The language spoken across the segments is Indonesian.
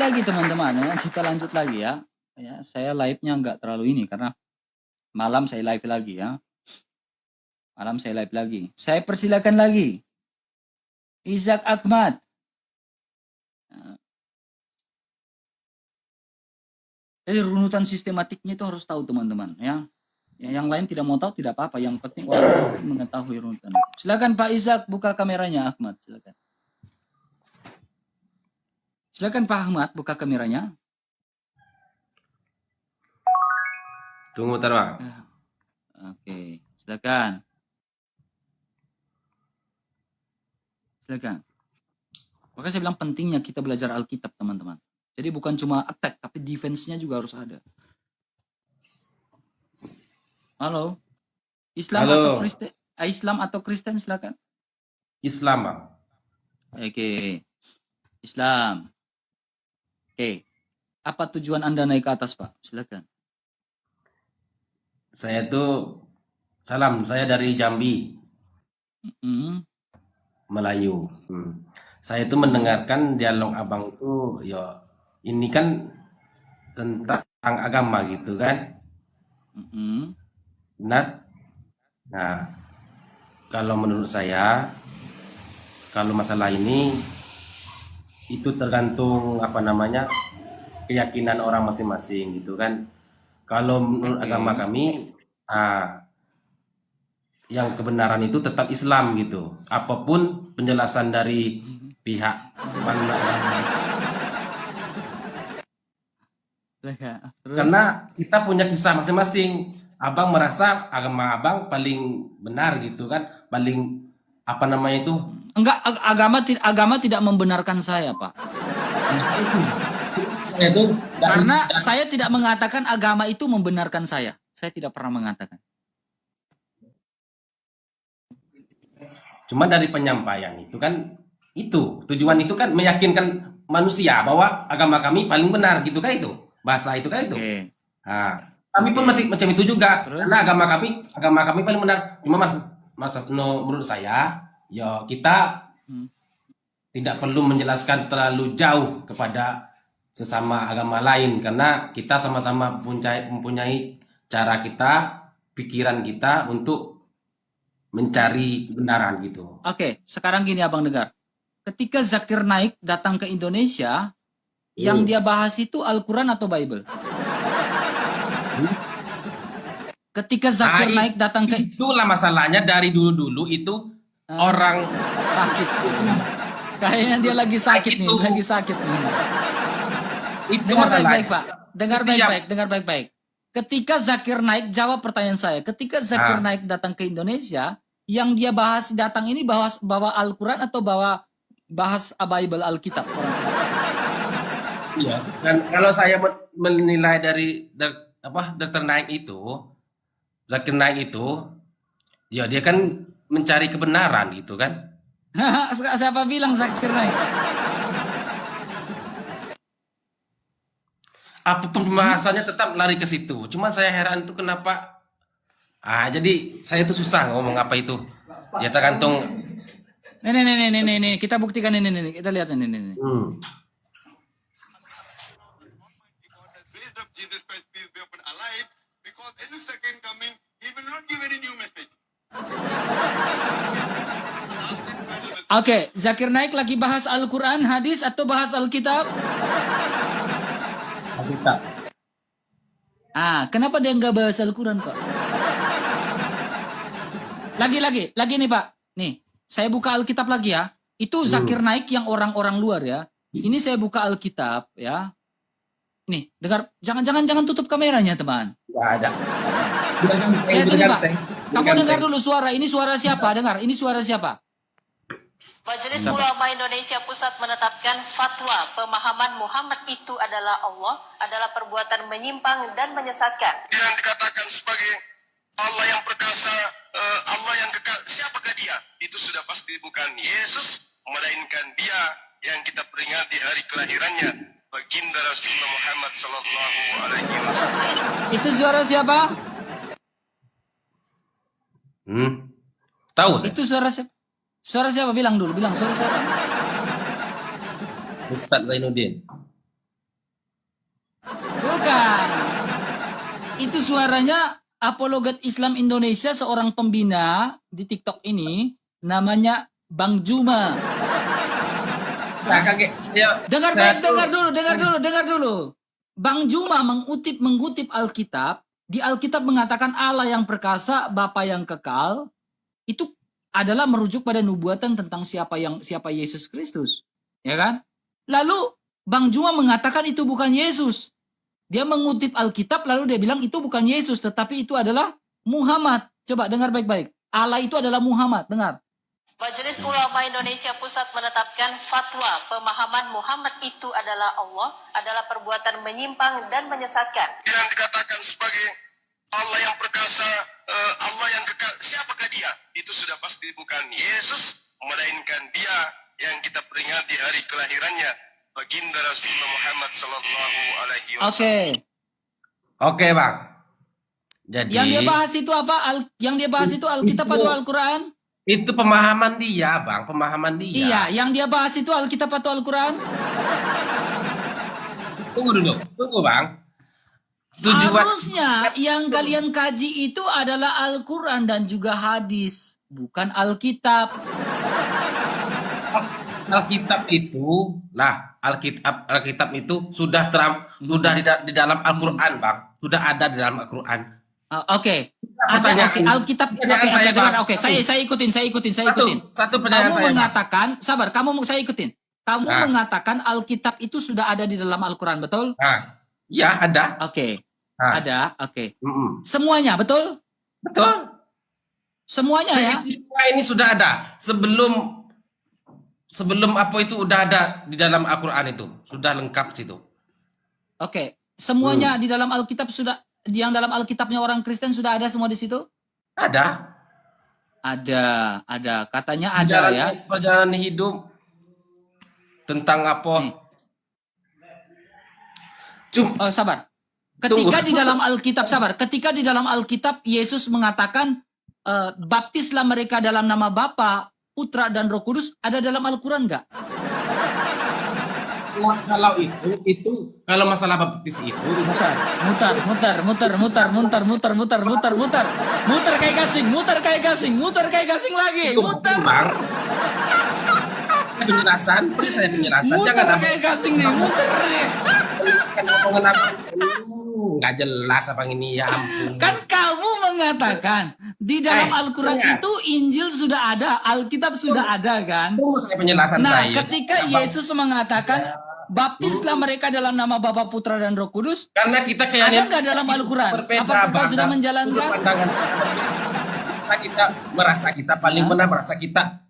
lagi teman-teman ya. Kita lanjut lagi ya. Ya, saya live-nya nggak terlalu ini karena malam saya live lagi ya. Malam saya live lagi. Saya persilakan lagi. Ishak Ahmad. Jadi runutan sistematiknya itu harus tahu teman-teman ya. Yang lain tidak mau tahu tidak apa-apa. Yang penting orang Kristen mengetahui runutan. Silakan Pak Ishak buka kameranya Ahmad. Silakan. Silakan Pak Ahmad buka kameranya. Tunggu bentar, Bang. Oke, silakan. Silakan. Makanya saya bilang pentingnya kita belajar Alkitab teman-teman. Jadi bukan cuma attack, tapi defense-nya juga harus ada. Halo. Islam Halo. atau Kristen? Islam atau Kristen silakan. Islam, Bang. Oke. Islam. Oke. Apa tujuan Anda naik ke atas, Pak? Silakan. Saya tuh saya dari Jambi. Melayu. Saya itu mendengarkan dialog Abang itu, ya ini kan tentang agama gitu kan. Benar? Nah, kalau menurut saya, kalau masalah ini itu tergantung keyakinan orang masing-masing gitu kan. Kalau menurut agama kami, yang kebenaran itu tetap Islam gitu. Apapun penjelasan dari pihak mana. Karena kita punya kisah masing-masing. Abang merasa agama abang paling benar gitu kan, paling itu? Enggak, agama tidak membenarkan saya, Pak. Karena saya tidak mengatakan agama itu membenarkan saya. Saya tidak pernah mengatakan. Cuma dari penyampaian itu kan, tujuan itu kan meyakinkan manusia bahwa agama kami paling benar gitu kan, itu bahasa itu kan itu. Nah, kami pun macam itu juga. Terus? Karena agama kami paling benar. Cuma menurut saya, ya kita tidak perlu menjelaskan terlalu jauh kepada sesama agama lain, karena kita sama-sama mempunyai cara kita, pikiran kita untuk mencari kebenaran gitu. Oke, sekarang gini Abang dengar. Ketika Zakir Naik datang ke Indonesia, yang dia bahas itu Al-Quran atau Bible? Ketika Zakir Naik datang ke... Itulah masalahnya dari dulu-dulu itu orang sakit. Kayaknya dia lagi sakit nih, lagi sakit nih. Itu dengar masalahnya. Baik-baik, Pak. Dengar baik-baik. Ketika Zakir Naik, jawab pertanyaan saya. Ketika Zakir Naik datang ke Indonesia, yang dia bahas datang ini bawa Al-Quran atau bahas Bible Alkitab? Iya. Dan kalau saya menilai dari Dr. Naik itu, Zakir Naik itu, ya dia kan mencari kebenaran gitu kan. Siapa bilang Zakir Naik? Apapun pembahasannya tetap lari ke situ. Cuman saya heran itu kenapa. Jadi saya tuh susah ngomong apa itu. Ya tergantung. Nih. Kita buktikan ini. Kita lihat ini. Oke, Zakir Naik lagi bahas Al-Quran, hadis atau bahas Alkitab? Alkitab. Kenapa dia nggak bahas Al-Quran, Pak? Lagi nih, Pak. Nih, saya buka Alkitab lagi ya. Itu Zakir Naik yang orang-orang luar ya. Ini saya buka Alkitab ya. Nih, dengar. Jangan tutup kameranya, teman. Nggak ada. Ini, Pak. Kamu dengar dulu suara. Ini suara siapa? Dengar. Ini suara siapa? Majelis Ulama Indonesia Pusat menetapkan fatwa pemahaman Muhammad itu adalah Allah adalah perbuatan menyimpang dan menyesatkan. Yang dikatakan sebagai Allah yang perkasa, Allah yang kekal, siapakah dia? Itu sudah pasti bukan Yesus, melainkan dia yang kita peringati hari kelahirannya, baginda Rasulullah Muhammad sallallahu alaihi wasallam. Itu suara siapa? Tahu saya. Itu suara siapa? Suara siapa? Bilang suara siapa? Ustaz Zainuddin. Bukan. Itu suaranya apologet Islam Indonesia, seorang pembina di TikTok ini, namanya Bang Juma. Nah, kakek, Dengar dulu. Bang Juma mengutip Alkitab. Di Alkitab mengatakan Allah yang perkasa, Bapa yang kekal. Itu adalah merujuk pada nubuatan tentang siapa Yesus Kristus. Ya kan? Lalu Bang Juma mengatakan itu bukan Yesus. Dia mengutip Alkitab lalu dia bilang itu bukan Yesus, tetapi itu adalah Muhammad. Coba dengar baik-baik. Allah itu adalah Muhammad. Dengar. Majelis Ulama Indonesia Pusat menetapkan fatwa pemahaman Muhammad itu adalah Allah adalah perbuatan menyimpang dan menyesatkan. Yang dikatakan sebagai Allah yang perkasa, Allah yang kekal, siapakah dia? Itu sudah pasti bukan Yesus, melainkan dia yang kita peringati hari kelahirannya, baginda Rasulullah Muhammad sallallahu alaihi wasallam. Oke, Bang. Jadi yang dia bahas itu apa? Yang dia bahas itu Alkitab atau Al-Quran? Itu pemahaman dia, Bang, pemahaman dia. Iya, yang dia bahas itu Alkitab atau Al-Quran? Tunggu, Bang. Harusnya yang kalian kaji itu adalah Al-Quran dan juga hadis, bukan Alkitab. Alkitab itu, Alkitab itu sudah di dalam Al-Quran, Bang. Sudah ada di dalam Al-Quran. Oke. Alkitab. Oke, saya ikutin. Satu pertanyaan saya. Saya ikutin. Kamu mengatakan Alkitab itu sudah ada di dalam Al-Quran, betul? Ya, ada. Oke. Ada, oke. Semuanya, betul? Betul. Semuanya ya? Semua ini sudah ada. Sebelum apa itu udah ada di dalam Al-Quran itu. Sudah lengkap situ. Oke. Semuanya di dalam Alkitab sudah, yang dalam Alkitabnya orang Kristen sudah ada semua di situ? Ada. Ada. Katanya ada ya. Perjalanan hidup tentang apa? Sabar. Ketika di dalam Alkitab Yesus mengatakan baptislah mereka dalam nama Bapa, Putra dan Roh Kudus, ada dalam Al-Quran enggak? Kalau kalau masalah baptis itu mutar kayak gasing lagi, mutar. Penjelasan, beri saya penjelasan. Muter kayak gasing nih, muter nih. Nggak jelas apa ini, ya ampun. Kan kamu mengatakan di dalam Al-Quran itu Injil sudah ada, Alkitab sudah ada kan? Tunggu saya penjelasan nah, saya. ketika Yesus mengatakan baptislah mereka dalam nama Bapa, Putra dan Roh Kudus, karena kita kayak ada nggak dalam Al-Quran? Apakah kau sudah menjalankan? Kita merasa kita paling benar, merasa kita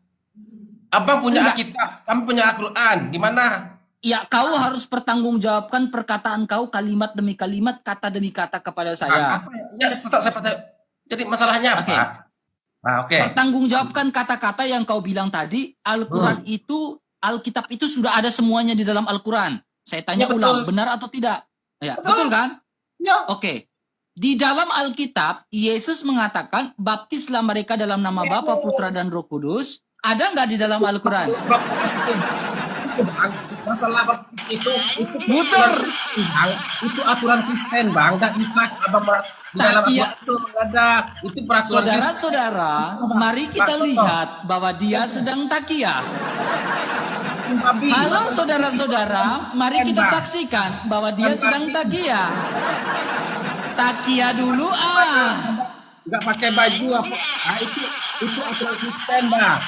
Abang punya Alkitab, kami punya Al-Quran. Gimana? Ya, kau harus pertanggungjawabkan perkataan kau kalimat demi kalimat, kata demi kata kepada saya. Ya, tetap saya pertanyaan. Jadi masalahnya apa? Oke. Pertanggungjawabkan kata-kata yang kau bilang tadi. Al-Quran itu, Alkitab itu sudah ada semuanya di dalam Al-Quran. Saya tanya ulang, benar atau tidak? Ya, betul kan? Ya. Oke. Di dalam Alkitab, Yesus mengatakan, baptislah mereka dalam nama Bapa, Putra dan Roh Kudus. Ada nggak di dalam Al-Quran? Masalah baptis itu muter. Itu aturan Kristen, Bang. Nggak bisa abang di dalam Al-Quran itu ada. Itu peraturan Kristen. Saudara-saudara, mari kita lihat bahwa dia sedang takiyah. Halo saudara-saudara, mari kita saksikan bahwa dia sedang takiyah. Takiyah dulu Nggak pakai baju apa? Itu aturan Kristen, Bang.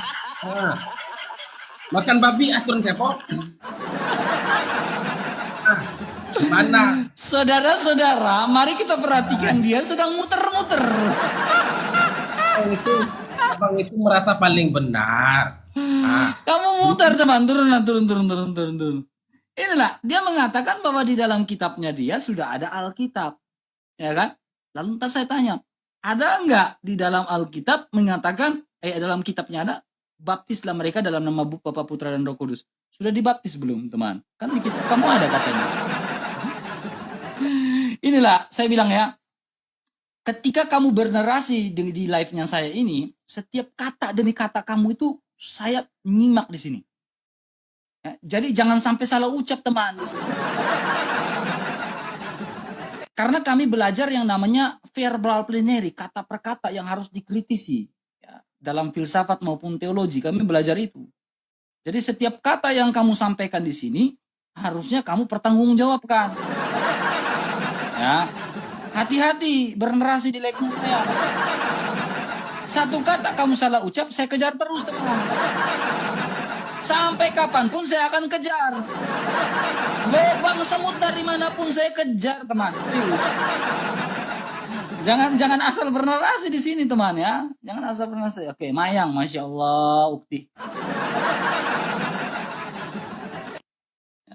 Makan babi aturan siapa? Mana? Saudara-saudara, mari kita perhatikan dia sedang muter-muter. Abang itu merasa paling benar. Kamu muter teman, turun. Inilah, dia mengatakan bahwa di dalam kitabnya dia sudah ada Alkitab. Ya kan? Lalu entah saya tanya, ada enggak di dalam Alkitab mengatakan, dalam kitabnya ada, baptislah mereka dalam nama Bapa, Putra dan Roh Kudus. Sudah dibaptis belum, teman? Kan di kitab kamu ada katanya. Inilah, saya bilang ya, ketika kamu bernarasi di live-nya saya ini, setiap kata demi kata kamu itu saya nyimak di sini. Ya, jadi jangan sampai salah ucap, teman, di sini. Karena kami belajar yang namanya verbal plenary, kata per kata yang harus dikritisi. Ya, dalam filsafat maupun teologi, kami belajar itu. Jadi setiap kata yang kamu sampaikan di sini, harusnya kamu pertanggungjawabkan. Ya, hati-hati bernarasi di live saya. Satu kata kamu salah ucap, saya kejar terus teman. Sampai kapanpun saya akan kejar. Lubang semut dari manapun saya kejar teman. Jangan asal bernarasi di sini teman ya. Jangan asal bernarasi. Oke, Mayang, Masya Allah, Ukti.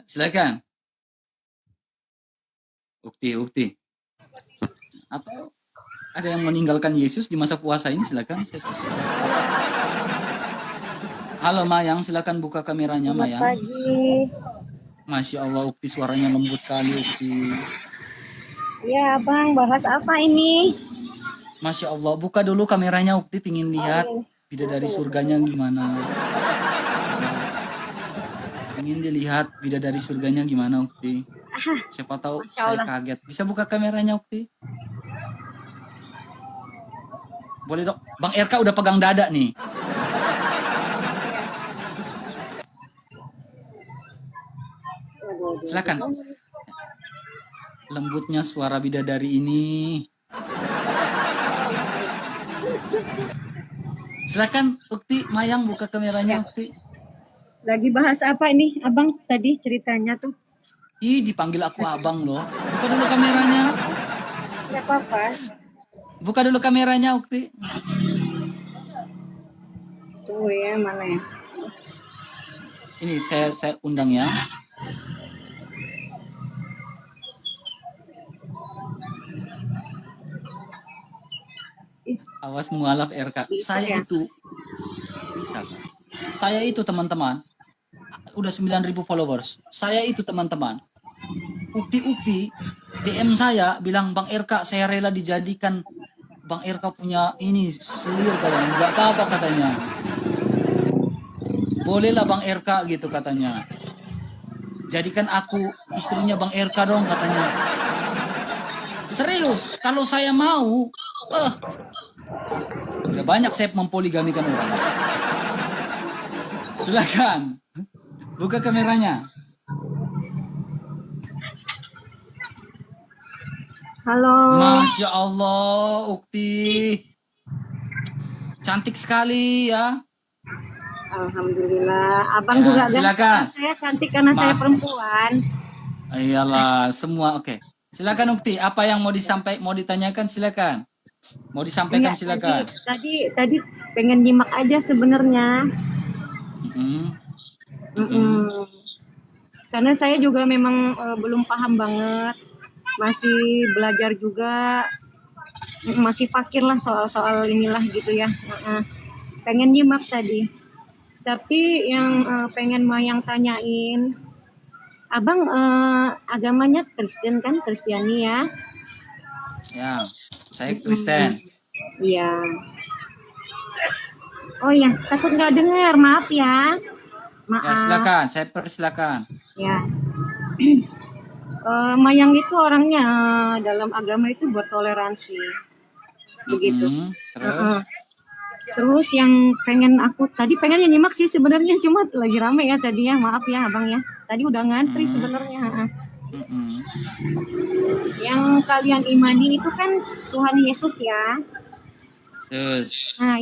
Silakan. Ukti. Atau ada yang meninggalkan Yesus di masa puasa ini, silakan. Halo Mayang, silakan buka kameranya Mayang. Selamat pagi. Masya Allah, Ukti suaranya lembut kali Ukti. Ya Bang, bahas apa ini? Masya Allah, buka dulu kameranya Ukti, pingin lihat bidadari surganya gimana. Ingin dilihat bidadari surganya gimana Ukti. Siapa tahu saya kaget. Bisa buka kameranya Ukti? Boleh dok. Bang RK udah pegang dada nih. Silakan. Lembutnya suara bidadari ini. Silakan Ukti, Mayang buka kameranya Ukti. Lagi bahas apa ini, Abang? Tadi ceritanya tuh. Ih, dipanggil aku abang loh. Buka dulu kameranya. Tidak apa-apa. Buka dulu kameranya, Ukti. Tunggu ya, mana ya? Ini saya undang ya. Awas mualaf RK. Bisa, Saya ya? itu bisa kan? Saya itu teman-teman udah 9.000 followers. Saya itu teman-teman. Ukti DM saya bilang Bang RK saya rela dijadikan Bang RK punya ini selir katanya. Enggak apa-apa katanya. Bolehlah Bang RK gitu katanya. Jadikan aku istrinya Bang RK dong katanya. Serius, kalau saya mau, udah banyak saya mempoligamikan orang. Silakan. Buka kameranya. Halo. Masya Allah, Ukti. Cantik sekali ya. Alhamdulillah. Abang Ya, juga silakan. Saya cantik karena saya Mas. perempuan. Iyalah, semua oke. Silakan Ukti, apa yang mau ditanyakan silakan. Mau disampaikan Enggak, silakan. Tadi pengen nyimak aja sebenarnya. Karena saya juga memang belum paham banget, masih belajar juga, masih fakir lah soal inilah gitu ya. Pengen nyimak tadi, tapi yang pengen Mayang tanyain, Abang agamanya Kristen kan, Kristiani ya? Ya, saya Kristen. Iya. Oh ya, takut nggak dengar, maaf ya. Maaf. Ya silakan, saya persilakan. Ya. Mayang itu orangnya dalam agama itu bertoleransi. Begitu. Terus? Terus yang pengen nyimak sih sebenarnya, cuma lagi rame ya tadi ya. Maaf ya Abang ya. Tadi udah ngantri sebenarnya. Yang kalian imani itu kan Tuhan Yesus ya. Terus. Nah,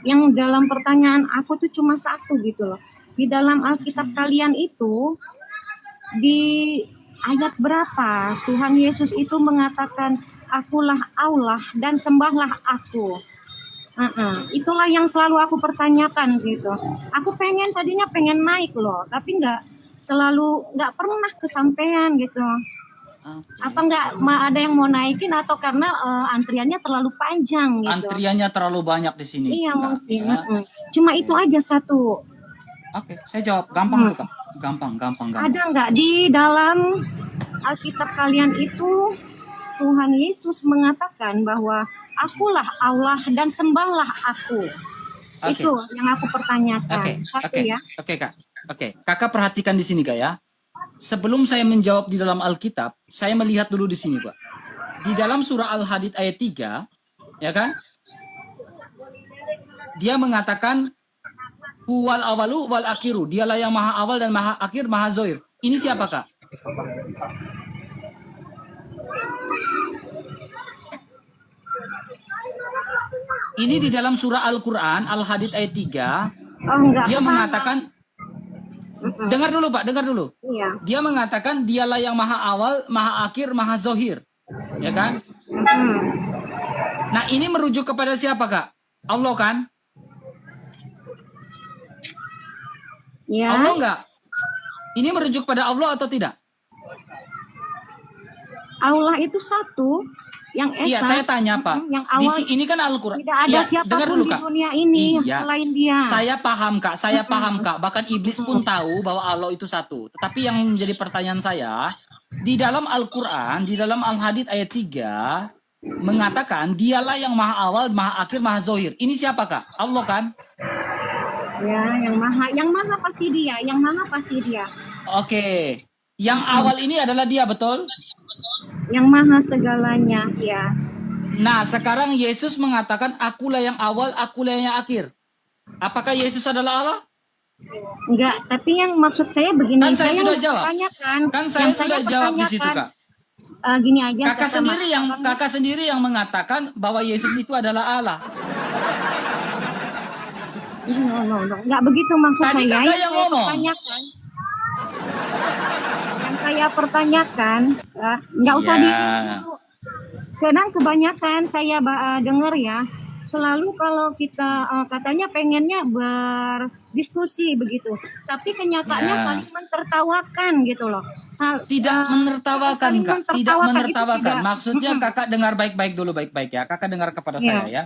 yang dalam pertanyaan aku tuh cuma satu gitu loh. Di dalam Alkitab kalian itu di ayat berapa Tuhan Yesus itu mengatakan akulah Allah dan sembahlah aku. Itulah yang selalu aku pertanyakan gitu. Aku tadinya pengen naik loh, tapi nggak pernah kesampaian gitu. Apa nggak ada yang mau naikin atau karena antriannya terlalu panjang gitu? Antriannya terlalu banyak di sini. Iya mungkin. Cuma itu aja satu. Oke, saya jawab gampang tuh Kak. Gampang. Ada nggak di dalam Alkitab kalian itu Tuhan Yesus mengatakan bahwa akulah Allah dan sembahlah aku? Itu yang aku pertanyakan. Oke Kak. Kakak perhatikan di sini Kak ya. Sebelum saya menjawab di dalam Alkitab, saya melihat dulu di sini Pak. di dalam surah Al-Hadid ayat 3, ya kan? Dia mengatakan huwal awalu wal akhiru. Dialah yang maha awal dan maha akhir, maha zohir. Ini siapa, Kak? Ini di dalam surah Al-Quran, Al-Hadid ayat 3. Oh, enggak. Dia kesana. mengatakan, dengar dulu Pak, dengar dulu. Iya. Dia mengatakan dialah yang maha awal, maha akhir, maha zohir. Ya kan? Nah, ini merujuk kepada siapa, Kak? Allah kan? Ya. Allah enggak? Ini merujuk pada Allah atau tidak? Allah itu satu, yang esa. Iya, saya tanya Pak. Yang Di awal ini kan Al-Quran. tidak ada Ya, dengar siapapun dulu, di Kak. dunia ini Iya. selain Dia. Saya paham, Kak. Saya paham, Kak. Bahkan iblis pun tahu bahwa Allah itu satu. Tetapi yang menjadi pertanyaan saya, di dalam Al-Quran, di dalam Al-Hadid ayat 3, mengatakan dialah yang maha awal, maha akhir, maha zohir. Ini siapa, Kak? Allah kan? Ya, yang maha pasti Dia, yang maha pasti Dia. Oke. Yang awal ini adalah Dia, betul? Yang maha segalanya, ya. Nah, sekarang Yesus mengatakan, akulah yang awal, akulah yang akhir. Apakah Yesus adalah Allah? Enggak, tapi yang maksud saya begini. Kan saya sudah jawab. Pertanyakan, Kan saya sudah jawab di situ, Kak. Gini aja. Kakak sendiri yang mengatakan bahwa Yesus itu adalah Allah. No. Enggak begitu maksud Tadi saya. kakak yang ngomong. Yang saya pertanyakan, nggak usah Ya. Kadang kebanyakan saya dengar ya, selalu kalau kita katanya pengennya berdiskusi begitu, tapi kenyataannya Ya. saling mentertawakan gitu loh. Tidak menertawakan, saling Kak. Tidak mentertawakan, itu menertawakan. tidak. Maksudnya kakak dengar baik-baik dulu, baik-baik ya. Kakak dengar kepada Ya. saya ya.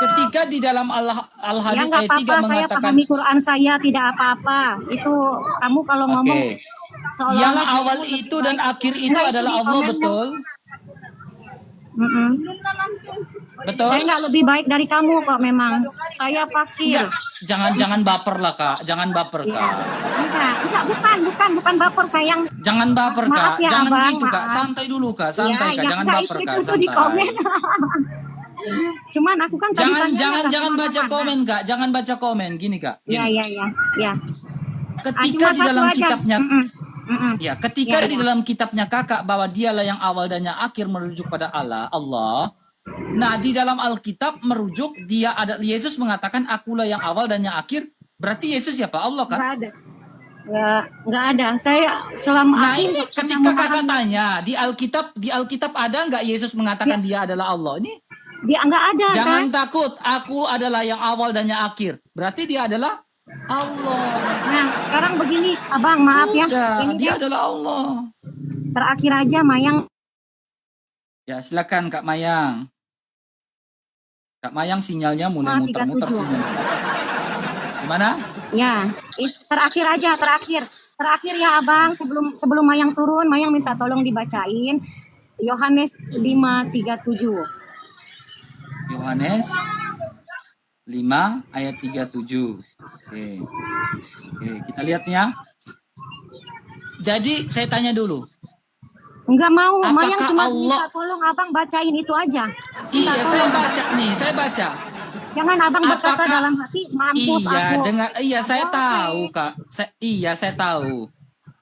Ketika di dalam Ya Al-Hadid nggak ayat 3 apa-apa, saya mengatakan, pahami Quran saya tidak apa-apa. Itu kamu kalau ngomong oke, seolah-olah yang kamu awal lebih itu baik. dan akhir itu Nggak, adalah di Allah, komennya. betul? Mm-mm. Betul? Saya nggak lebih baik dari kamu kok memang. Saya fakir. Enggak, jangan baper lah, Kak. Jangan baper, Iya. Kak. Enggak, bukan baper sayang. Jangan baper, Maaf Kak. ya, Jangan Abang, gitu, Kak. maaf. Santai dulu, Kak. Santai, Kak. Jangan enggak, baper, itu Kak. tuh di Santai. komen. Cuman aku kan tadi tanya Jangan nggak baca kemana-mana. komen, Kak. Jangan baca komen. Gini, Kak. Iya, Gini. iya. Ketika Cuma di dalam satu aja. kitabnya Mm-mm. ya, ketika Ya, di ya. dalam kitabnya Kakak bahwa dialah yang awal dan yang akhir merujuk pada Allah. Nah, di dalam Alkitab merujuk dia ada Yesus mengatakan akulah yang awal dan yang akhir. Berarti Yesus siapa? Allah kan? Nggak ada. Nggak ada. Saya selama Nah, aku ini nggak pernah ketika Kakak memahami. tanya, di Alkitab ada nggak Yesus mengatakan dia adalah Allah? Ini Dia nggak ada. jangan kan? takut, aku adalah yang awal dan yang akhir. Berarti dia adalah Allah. Nah, sekarang begini, Abang, maaf ya. Udah, Ini dia deh, adalah Allah. terakhir aja Mayang. Ya, silakan Kak Mayang. Kak Mayang sinyalnya mulai Ah, muter-muter 37. sinyal. Gimana? Ya, terakhir aja, terakhir ya Abang, sebelum Mayang turun, Mayang minta tolong dibacain Yohanes 5:37. Yohanes 5 ayat 37. Oke, kita lihat ya. Jadi saya tanya dulu. Enggak mau, Apakah Mayang cuma Allah- minta tolong Abang bacain itu aja. Minta Iya, tolong. saya baca. Jangan Abang berkata Apakah- dalam hati, mampus Iya, aku. saya Oke. tahu, Kak. Saya tahu.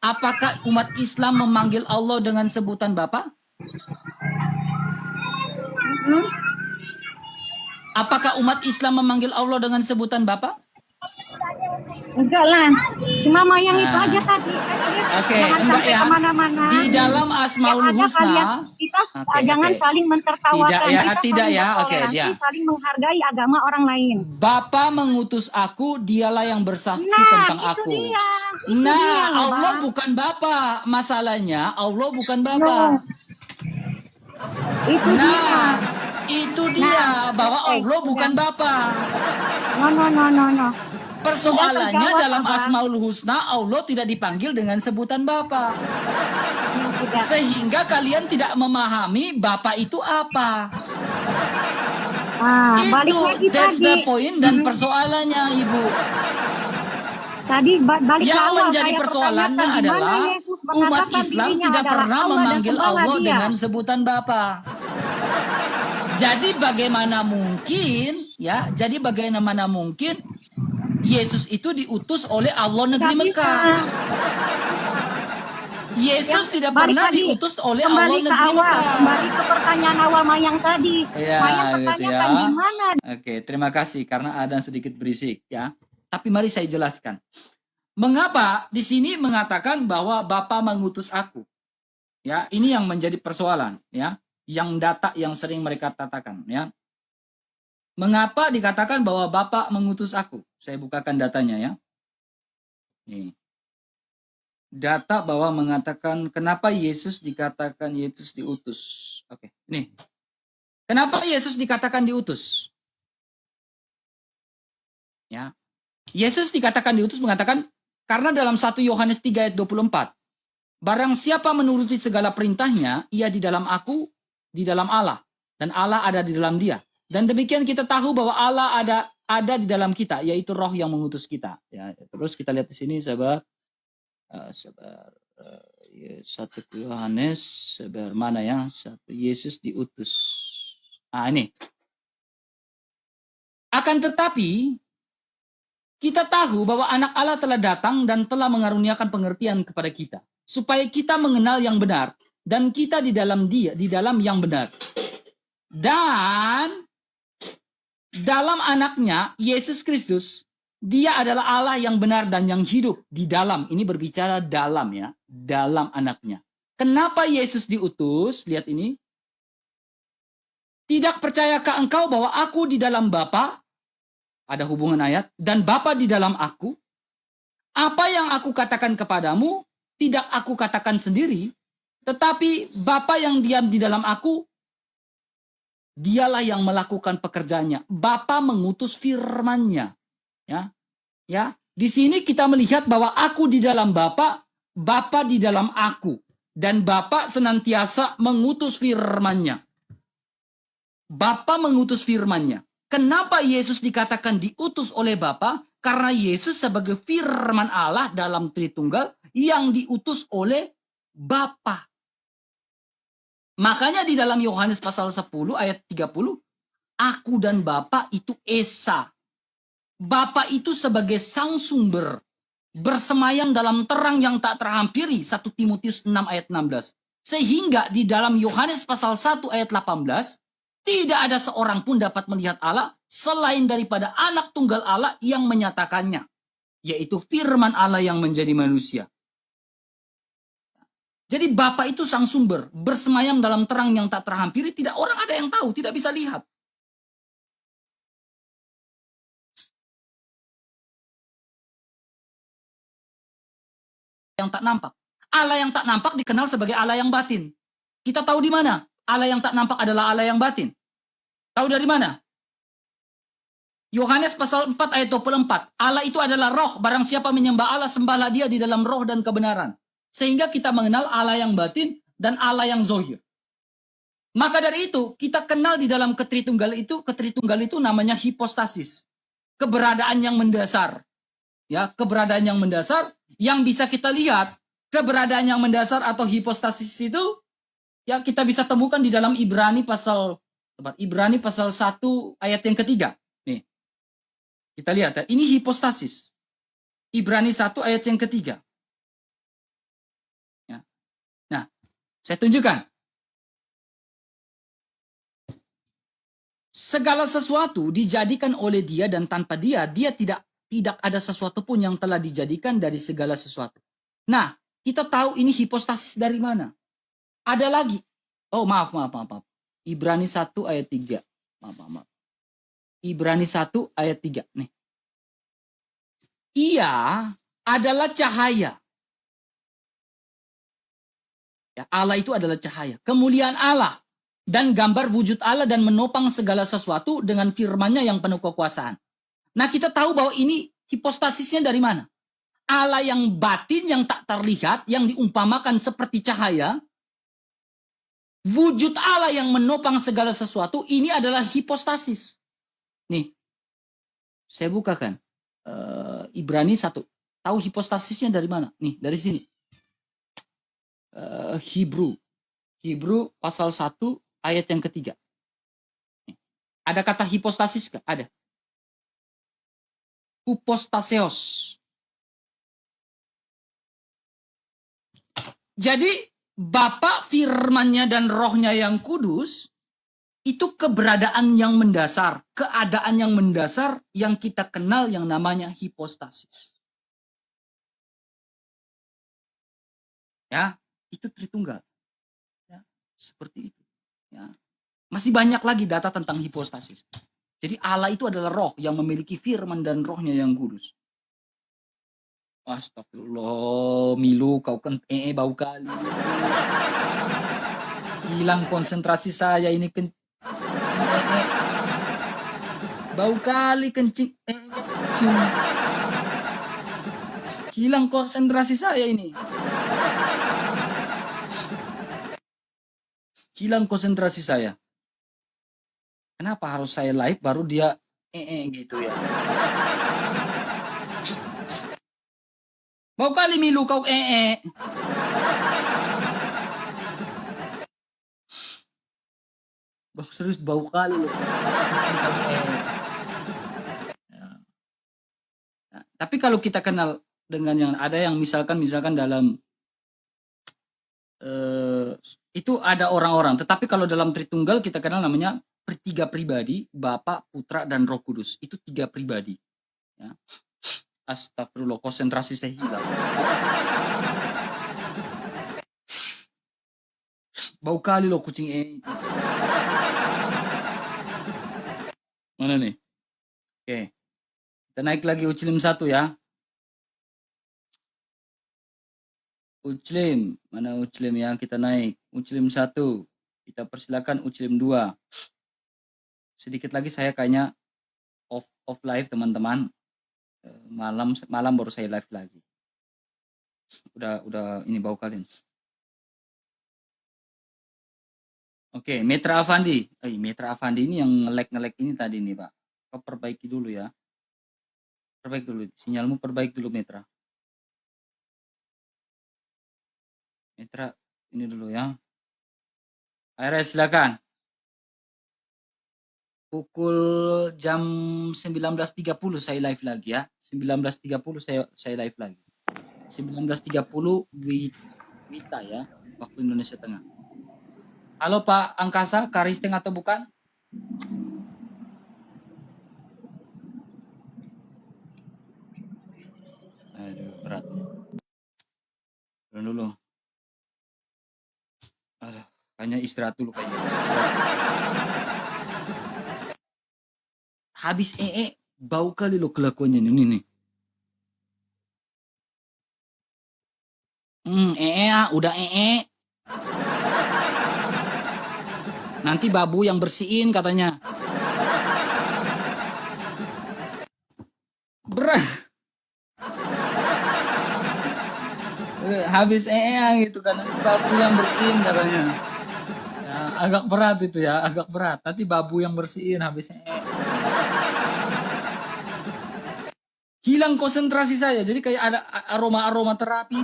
Apakah umat Islam memanggil Allah dengan sebutan Bapa? Hmm? Apakah umat Islam memanggil Allah dengan sebutan Bapa? Enggak lah, cuma Mayang itu Nah. aja tadi. Oke, Jangan enggak sampai ya. kemana-mana. Di dalam Asmaul Yang ada Husna. kalian, kita Oke, jangan oke. saling mentertawakan. Tidak ya, Kita tidak saling ya. Oke, bertoleransi, dia. saling menghargai agama orang lain. Bapa mengutus aku, dialah yang bersaksi tentang Itu aku. dia. Itu Nah, dia loh, Allah Bang. bukan Bapa. Masalahnya Allah bukan Bapa. No. Itu dia. Nah, itu dia bahwa Allah bukan Bapa. No. Persoalannya terjawab, dalam Abang. Asmaul Husna Allah tidak dipanggil dengan sebutan Bapa. Tidak. Sehingga kalian tidak memahami Bapa itu apa. Balik Itu lagi that's tadi. the point dan persoalannya, Ibu. Tadi balik ke Yang awal, menjadi saya persoalannya pertanyakan di mana adalah Yesus umat mengatakan Islam dirinya tidak adalah pernah Allah dan memanggil sembahlah Allah Dia. dengan sebutan Bapa. Jadi bagaimana mungkin ya? Jadi bagaimana mungkin Yesus itu diutus oleh Allah negeri Nggak Mekah? bisa. Yesus Ya, tidak balik pernah lagi. diutus oleh Kembali Allah ke negeri awal, Mekah. kembali ke pertanyaan awal Mayang tadi. Ya, Mayang gitu pertanyakan ya. di mana. Oke, terima kasih karena ada sedikit berisik ya. Tapi mari saya jelaskan. Mengapa di sini mengatakan bahwa Bapa mengutus aku? Ya, ini yang menjadi persoalan ya. Yang data yang sering mereka katakan ya. Mengapa dikatakan bahwa Bapa mengutus aku? Saya bukakan datanya ya. Nih. Data bahwa mengatakan kenapa Yesus dikatakan Yesus diutus. Oke, nih. Kenapa Yesus dikatakan diutus? Ya. Yesus dikatakan diutus mengatakan karena dalam 1 Yohanes 3 ayat 24. Barang siapa menuruti segala perintahnya, ia di dalam aku, di dalam Allah, dan Allah ada di dalam dia. Dan demikian kita tahu bahwa Allah ada di dalam kita, yaitu Roh yang mengutus kita. Ya, terus kita lihat di sini sahabat, 1 Yohanes, sahabat mana ya? 1 Yesus diutus. Ini. Akan tetapi kita tahu bahwa anak Allah telah datang dan telah mengaruniakan pengertian kepada kita, supaya kita mengenal yang benar dan kita di dalam Dia, di dalam yang benar. Dan dalam anaknya Yesus Kristus, Dia adalah Allah yang benar dan yang hidup di dalam. Ini berbicara dalam ya, dalam anaknya. Kenapa Yesus diutus? Lihat ini. Tidak percayakah engkau bahwa aku di dalam Bapa? Ada hubungan ayat. Dan Bapa di dalam aku. Apa yang aku katakan kepadamu, tidak aku katakan sendiri. Tetapi Bapa yang diam di dalam aku, Dialah yang melakukan pekerjaannya. Bapa mengutus firman-Nya. Ya. Di sini kita melihat bahwa aku di dalam Bapa, Bapa di dalam aku. Dan Bapa senantiasa mengutus firman-Nya. Bapa mengutus firman-Nya. Kenapa Yesus dikatakan diutus oleh Bapa? Karena Yesus sebagai firman Allah dalam Tritunggal yang diutus oleh Bapa. Makanya di dalam Yohanes pasal 10 ayat 30, aku dan Bapa itu esa. Bapa itu sebagai sang sumber, bersemayam dalam terang yang tak terhampiri, 1 Timotius 6 ayat 16. Sehingga di dalam Yohanes pasal 1 ayat 18, tidak ada seorang pun dapat melihat Allah selain daripada anak tunggal Allah yang menyatakannya, yaitu firman Allah yang menjadi manusia. Jadi Bapa itu sang sumber, bersemayam dalam terang yang tak terhampiri, tidak orang ada yang tahu, tidak bisa lihat. Yang tak nampak. Allah yang tak nampak dikenal sebagai Allah yang batin. Kita tahu di mana? Allah yang tak nampak adalah Allah yang batin. Tahu dari mana? Yohanes pasal 4 ayat 24. Allah itu adalah roh, barang siapa menyembah Allah, sembahlah Dia di dalam roh dan kebenaran. Sehingga kita mengenal Allah yang batin dan Allah yang zohir. Maka dari itu, kita kenal di dalam ketritunggal itu namanya hipostasis. Keberadaan yang mendasar. Ya, keberadaan yang mendasar yang bisa kita lihat, keberadaan yang mendasar atau hipostasis itu ya kita bisa temukan di dalam Ibrani pasal 1 ayat yang ketiga. Nih. Kita lihat ya, ini hipostasis. Ibrani 1 ayat yang ketiga. Saya tunjukkan. Segala sesuatu dijadikan oleh Dia dan tanpa Dia tidak ada sesuatu pun yang telah dijadikan dari segala sesuatu. Nah, kita tahu ini hipostasis dari mana? Ada lagi. Oh, maaf. Ibrani 1 ayat 3. Maaf. Ibrani 1 ayat 3. Nih. Ia adalah cahaya. Ya, Allah itu adalah cahaya. Kemuliaan Allah dan gambar wujud Allah dan menopang segala sesuatu dengan firman-Nya yang penuh kekuasaan. Nah, kita tahu bahwa ini hipostasisnya dari mana? Allah yang batin, yang tak terlihat, yang diumpamakan seperti cahaya. Wujud Allah yang menopang segala sesuatu, ini adalah hipostasis. Nih, saya bukakan. Ibrani 1. Tahu hipostasisnya dari mana? Nih, dari sini. Hebrew pasal 1 ayat yang ketiga. Ada kata hipostasis nggak? Ada. Hypostaseos. Jadi Bapa, firman-Nya dan Roh-Nya yang kudus itu keberadaan yang mendasar, keadaan yang mendasar yang kita kenal yang namanya hipostasis. Ya, itu Tritunggal. Ya, seperti itu. Ya. Masih banyak lagi data tentang hipostasis. Jadi Allah itu adalah roh yang memiliki firman dan Roh-Nya yang kudus. Astagfirullah, Milu, kau kan bau kali. Hilang konsentrasi saya ini bau kali kencing kencing. Hilang konsentrasi saya ini. Hilang konsentrasi saya. Kenapa harus saya live baru dia gitu ya? Bau kali Milu kau Serius bau kali loh. Ya. Nah, tapi kalau kita kenal dengan yang ada yang misalkan dalam itu ada orang-orang, tetapi kalau dalam Tritunggal kita kenal namanya tiga pribadi, Bapa, Putra, dan Roh Kudus. Itu 3 pribadi. Ya. Astagfirullah, konsentrasi saya hilang. Bau kali loh kucing itu. Mana nih? Oke. Kita naik lagi Uclim 1 ya. Uclim, mana Uclim ya? Kita naik. Uclim 1. Kita persilakan Uclim 2. Sedikit lagi saya kayaknya off live teman-teman. Malam baru saya live lagi. Udah ini bau kalian. Oke, Metra Avandi. Metra Avandi ini yang ngelek ini tadi nih, Pak. Kau perbaiki dulu ya. Perbaiki dulu. Sinyalmu perbaiki dulu, Metra. Metra, ini dulu ya. Akhirnya silakan. Pukul jam 19.30 saya live lagi ya. 19.30 saya live lagi. 19.30 Wita ya, waktu Indonesia Tengah. Halo Pak Angkasa, Karisteng atau bukan? Aduh, berat. Turun dulu. Aduh, kayaknya istirahat dulu kayaknya. Habis bau kali lo kelakuannya ini nih. Udah Nanti babu yang bersihin katanya. Habis gitu kan, babu yang bersihin katanya. Ya, agak berat itu ya, agak berat. Nanti babu yang bersihin habis Hilang konsentrasi saya, jadi kayak ada aroma terapi.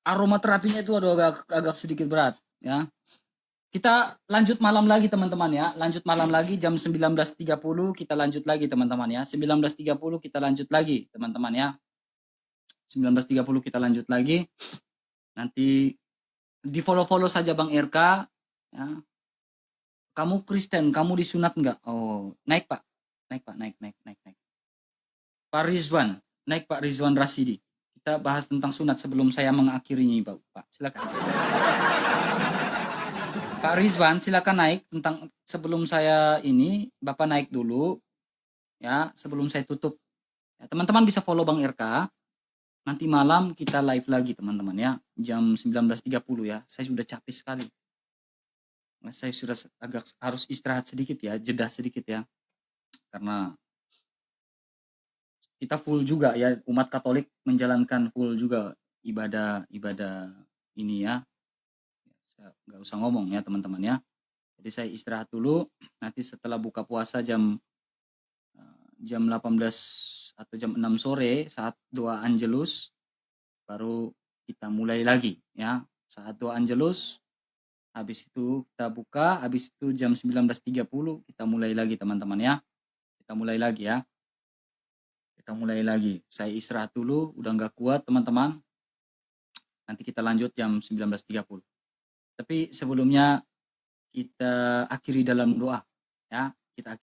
Aroma terapinya itu agak sedikit berat ya. Kita lanjut malam lagi teman-teman ya. Lanjut malam lagi jam 19.30 kita lanjut lagi teman-teman ya. 19.30 kita lanjut lagi teman-teman ya. 19.30 kita lanjut lagi. Nanti di follow saja Bang RK ya. Kamu Kristen, kamu disunat enggak? Oh, naik Pak. Naik. Pak Rizwan, naik Pak Rizwan Rasidi. Kita bahas tentang sunat sebelum saya mengakhirinya Pak. Silakan. Pak Rizwan, silakan naik tentang sebelum saya ini, Bapak naik dulu ya, sebelum saya tutup. Ya, teman-teman bisa follow Bang RK. Nanti malam kita live lagi teman-teman ya, jam 19.30 ya. Saya sudah capek sekali. Saya sudah agak harus istirahat sedikit ya, jeda sedikit ya. Karena kita full juga ya, umat Katolik menjalankan full juga ibadah ini ya. Nggak usah ngomong ya teman-teman ya. Jadi saya istirahat dulu, nanti setelah buka puasa jam jam 18 atau jam 6 sore saat doa Angelus baru kita mulai lagi ya. Saat doa Angelus habis itu kita buka, habis itu jam 19.30 kita mulai lagi teman-teman ya. Kita mulai lagi ya. Kita mulai lagi. Saya istirahat dulu, udah nggak kuat teman-teman. Nanti kita lanjut jam 19.30. Tapi sebelumnya kita akhiri dalam doa ya. Kita